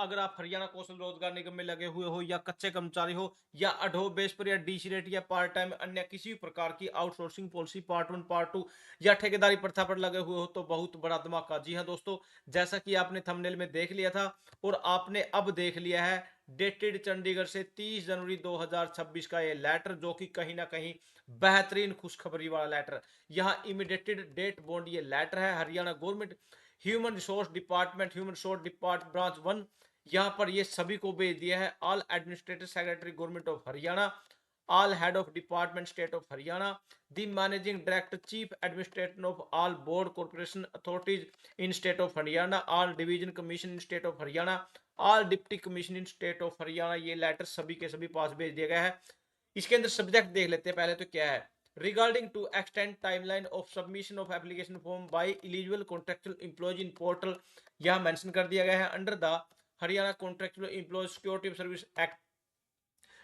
अगर आप हरियाणा कौशल रोजगार निगम में लगे हुए हो या कच्चे कर्मचारी हो या अडोब बेस पर या डीसी रेट या पार्ट टाइम अन्य किसी भी प्रकार की आउटसोर्सिंग पॉलिसी पार्ट 1 पार्ट 2 या ठेकेदारी प्रथा पर लगे हुए हो तो बहुत बड़ा धमाका। जी हाँ दोस्तों, जैसा कि आपने थंबनेल में देख लिया था और आपने अब देख लिया है डेटेड चंडीगढ़ से 30 जनवरी 2026 का ये लेटर, जो कि कहीं ना कहीं बेहतरीन खुशखबरी वाला लेटर। यहाँ इमीडिएटेड डेट बॉन्ड ये लेटर है Haryana government human resource depart branch 1। यहाँ पर ये सभी को भेज दिया है। All administrative secretary government of Haryana, all head of department state of Haryana, the managing director chief administrator of all board corporation authorities in state of Haryana, all division commission in state of Haryana, all deputy commission in state of Haryana. ये letter सभी के सभी पास भेज दिया गया है। इसके अंदर सब्जेक्ट देख लेते हैं पहले तो क्या है। Regarding to extend timeline of submission of application form by eligible contractual employees in portal, यह मेंशन कर दिया गया है under the Haryana contractual employees security service act.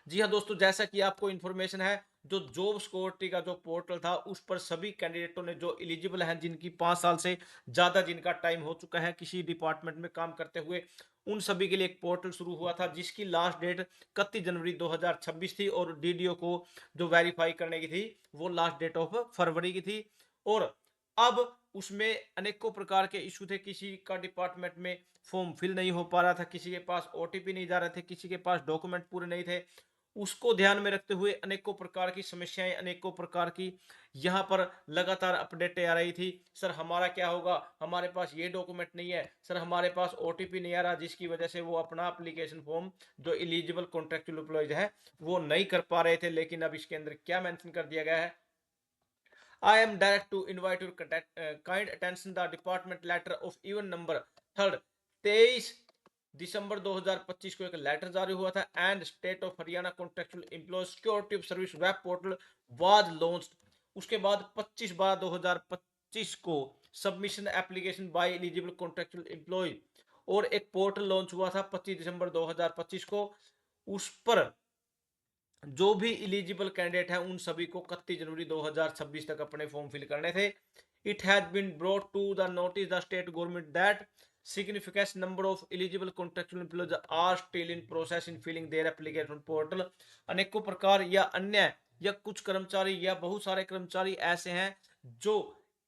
जी हाँ दोस्तों, जैसा कि आपको इन्फॉर्मेशन है, जो जॉब सिक्योरिटी का जो पोर्टल था उस पर सभी कैंडिडेटों ने जो एलिजिबल हैं, जिनकी 5 साल से ज्यादा जिनका टाइम हो चुका है किसी डिपार्टमेंट में काम करते हुए, उन सभी के लिए एक पोर्टल शुरू हुआ था जिसकी लास्ट डेट 31 जनवरी 2026 थी और डीडीओ को जो वेरीफाई करने की थी वो लास्ट डेट ऑफ फरवरी की थी। और अब उसमें अनेकों प्रकार के इशू थे। किसी का डिपार्टमेंट में फॉर्म फिल नहीं हो पा रहा था, किसी के पास ओटीपी नहीं जा रहे थे, किसी के पास डॉक्यूमेंट पूरे नहीं थे। उसको ध्यान में रखते हुए अनेकों प्रकार की समस्याएं, अनेकों प्रकार की यहाँ पर लगातार अपडेटें आ रही थी। सर हमारा क्या होगा, हमारे पास ये डॉक्यूमेंट नहीं है, सर हमारे पास ओटीपी नहीं आ रहा, जिसकी वजह से वो अपना एप्लीकेशन फॉर्म जो एलिजिबल कॉन्ट्रेक्चुअल एम्प्लॉयज है वो नहीं कर पा रहे थे। लेकिन अब इसके अंदर क्या मेंशन कर दिया गया है, I am direct to invite your kind attention the department letter of even number 3rd 23 दिसंबर 2025 को एक लेटर जारी हुआ था and state of Haryana contractual employ security service web portal was launched. उसके बाद 25/12/2025 को submission application by eligible contractual employ और एक पोर्टल लॉन्च हुआ था 25 दिसंबर 2025 को। उस पर जो भी एलिजिबल कैंडिडेट है उन सभी को 31 जनवरी 2026 तक अपने फॉर्म फिल करने थे। It has been brought to the notice the state government that significant number of eligible contractual employees are still in process in filling their application portal। अनेकों प्रकार या अन्य या कुछ कर्मचारी या बहुत सारे कर्मचारी ऐसे हैं जो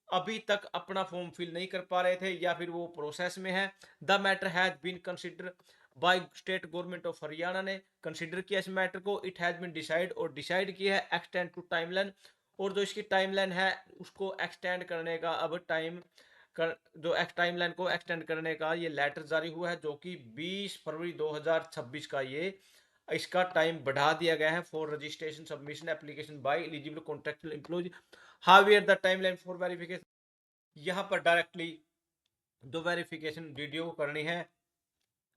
अभी तक अपना फॉर्म फिल नहीं कर पा रहे थे या फिर वो प्रोसेस में है। The matter has been consider by state government of Haryana ने कंसीडर किया इस मैटर को। इट हैज बीन डिसाइड और डिसाइड किया है एक्सटेंड टू टाइमलाइन, और जो इसकी टाइमलाइन है उसको एक्सटेंड करने का अब टाइम कर, जो टाइमलाइन को एक्सटेंड करने का ये लेटर जारी हुआ है, जो कि 20 फरवरी 2026 का ये इसका टाइम बढ़ा दिया गया है for registration submission application by eligible contractual employees. However the timeline for verification, यहाँ पर डायरेक्टली जो वेरिफिकेशन डीडीओ को करनी है,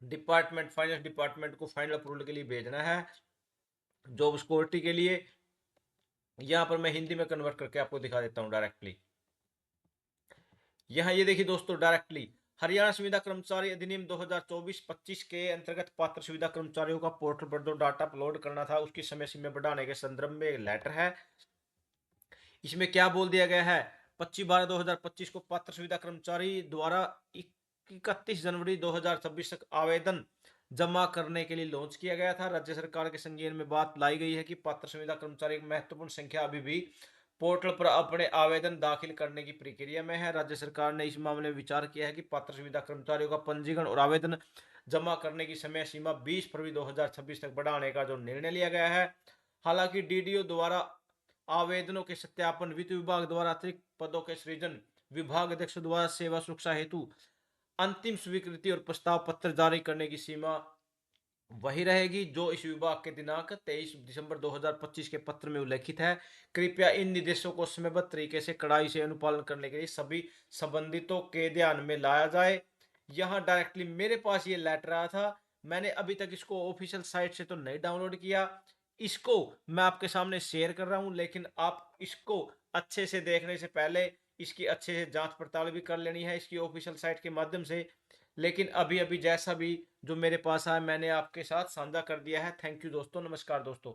डिपार्टमेंट फाइनेंस डिपार्टमेंट को फाइनल अप्रूवल के लिए भेजना है जॉब सिक्योरिटी के लिए। यहां पर मैं हिंदी में कन्वर्ट करके आपको दिखा देता हूं डायरेक्टली। यहाँ ये देखिए दोस्तों, डायरेक्टली हरियाणा संविदा कर्मचारी अधिनियम 2024-25 के अंतर्गत पात्र संविदा कर्मचारियों का पोर्टल पर जो डाटा अपलोड करना था उसकी समय सीमा बढ़ाने के संदर्भ में एक लेटर है। इसमें क्या बोल दिया गया है, 25/12/2025 को पात्र संविदा कर्मचारी द्वारा 31 जनवरी 2026 तक आवेदन जमा करने के लिए लॉन्च किया गया था। राज्य सरकार के संज्ञान में बात लाई गई है कि पात्र संविदा कर्मचारी की महत्वपूर्ण संख्या अभी भी पोर्टल पर अपने आवेदन दाखिल करने की प्रक्रिया में है। राज्य सरकार ने इस मामले में विचार किया है कि पात्र संविदा कर्मचारियों का पंजीकरण और आवेदन जमा करने की समय सीमा 20 फरवरी 2026 तक बढ़ाने का जो निर्णय लिया गया है। हालांकि डीडीओ द्वारा आवेदनों के सत्यापन, वित्त विभाग द्वारा अतिरिक्त पदों के सृजन, विभाग अध्यक्ष द्वारा सेवा सुरक्षा हेतु अंतिम स्वीकृति और प्रस्ताव पत्र जारी करने की सीमा वही रहेगी जो इस विभाग के दिनांक 23 दिसंबर 2025 के पत्र में उल्लेखित है। कृपया इन निर्देशों को समयबद्ध तरीके से कड़ाई से अनुपालन करने के लिए सभी संबंधितों के ध्यान में लाया जाए। यहाँ डायरेक्टली मेरे पास ये लेटर आया था, मैंने अभी तक इसको ऑफिशियल साइट से तो नहीं डाउनलोड किया, इसको मैं आपके सामने शेयर कर रहा हूँ, लेकिन आप इसको अच्छे से देखने से पहले इसकी अच्छे से जांच पड़ताल भी कर लेनी है इसकी ऑफिशियल साइट के माध्यम से। लेकिन अभी अभी जैसा भी जो मेरे पास आया मैंने आपके साथ साझा कर दिया है। थैंक यू दोस्तों, नमस्कार दोस्तों।